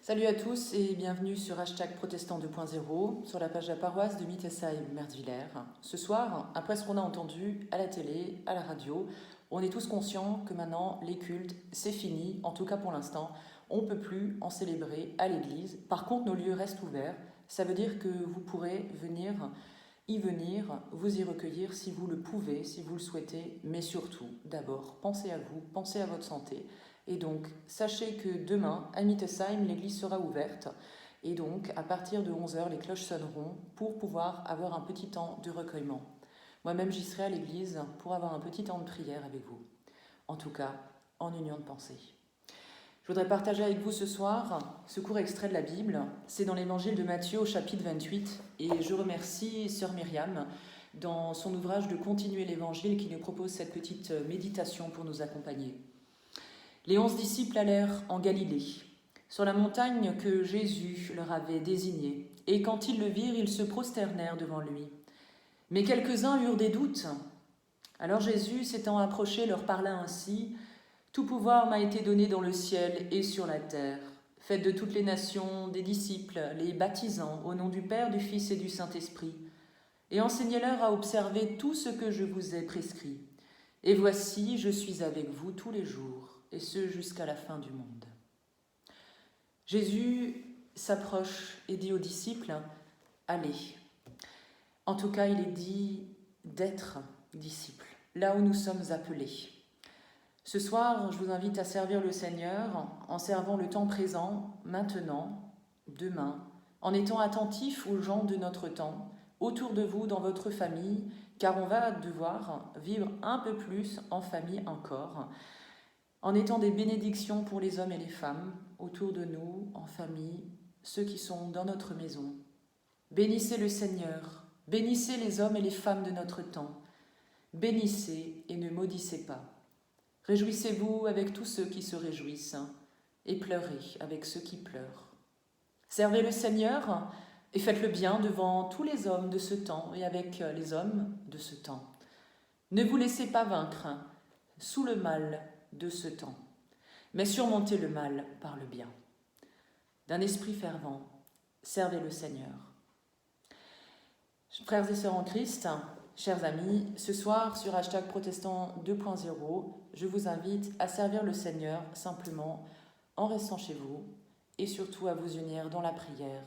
Salut à tous et bienvenue sur #protestant 2.0 sur la page de la paroisse de Mittesheim-Merzwiller. Ce soir, après ce qu'on a entendu à la télé, à la radio, on est tous conscients que maintenant les cultes, c'est fini, en tout cas pour l'instant. On ne peut plus en célébrer à l'église. Par contre, nos lieux restent ouverts. Ça veut dire que vous pourrez y venir, vous y recueillir si vous le pouvez, si vous le souhaitez, mais surtout, d'abord, pensez à vous, pensez à votre santé. Et donc, sachez que demain, à Mittesheim, l'église sera ouverte. Et donc, à partir de 11 h, les cloches sonneront pour pouvoir avoir un petit temps de recueillement. Moi-même, j'y serai à l'église pour avoir un petit temps de prière avec vous. En tout cas, en union de pensée. Je voudrais partager avec vous ce soir ce court extrait de la Bible. C'est dans l'évangile de Matthieu au chapitre 28. Et je remercie sœur Myriam dans son ouvrage de Continuer l'évangile qui nous propose cette petite méditation pour nous accompagner. Les 11 disciples allèrent en Galilée, sur la montagne que Jésus leur avait désignée. Et quand ils le virent, ils se prosternèrent devant lui. Mais quelques-uns eurent des doutes. Alors Jésus, s'étant approché, leur parla ainsi : « Tout pouvoir m'a été donné dans le ciel et sur la terre. Faites de toutes les nations des disciples, les baptisant au nom du Père, du Fils et du Saint-Esprit, et enseignez-leur à observer tout ce que je vous ai prescrit. Et voici, je suis avec vous tous les jours, et ce jusqu'à la fin du monde. » Jésus s'approche et dit aux disciples : « Allez ». En tout cas, il est dit d'être disciples, là où nous sommes appelés. Ce soir, je vous invite à servir le Seigneur en servant le temps présent, maintenant, demain, en étant attentif aux gens de notre temps, autour de vous, dans votre famille, car on va devoir vivre un peu plus en famille encore, en étant des bénédictions pour les hommes et les femmes autour de nous, en famille, ceux qui sont dans notre maison. Bénissez le Seigneur, bénissez les hommes et les femmes de notre temps, bénissez et ne maudissez pas. Réjouissez-vous avec tous ceux qui se réjouissent et pleurez avec ceux qui pleurent. Servez le Seigneur et faites le bien devant tous les hommes de ce temps et avec les hommes de ce temps. Ne vous laissez pas vaincre sous le mal de ce temps, mais surmontez le mal par le bien. D'un esprit fervent, servez le Seigneur. Frères et sœurs en Christ, chers amis, ce soir sur #protestant 2.0, je vous invite à servir le Seigneur simplement en restant chez vous et surtout à vous unir dans la prière.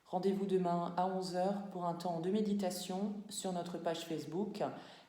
Rendez-vous demain à 11 h pour un temps de méditation sur notre page Facebook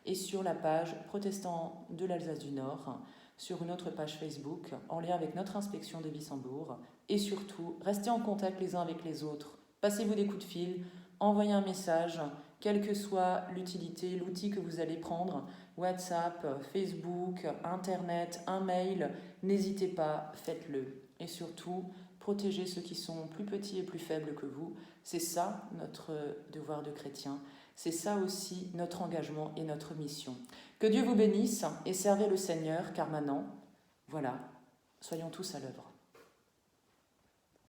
et sur la page Protestants de l'Alsace du Nord, sur une autre page Facebook en lien avec notre inspection des Wissembourg. Et surtout, restez en contact les uns avec les autres. Passez-vous des coups de fil, envoyez un message, quelle que soit l'utilité, l'outil que vous allez prendre, WhatsApp, Facebook, Internet, un mail, n'hésitez pas, faites-le. Et surtout, protégez ceux qui sont plus petits et plus faibles que vous. C'est ça notre devoir de chrétien. C'est ça aussi notre engagement et notre mission. Que Dieu vous bénisse et servez le Seigneur, car maintenant, voilà, soyons tous à l'œuvre.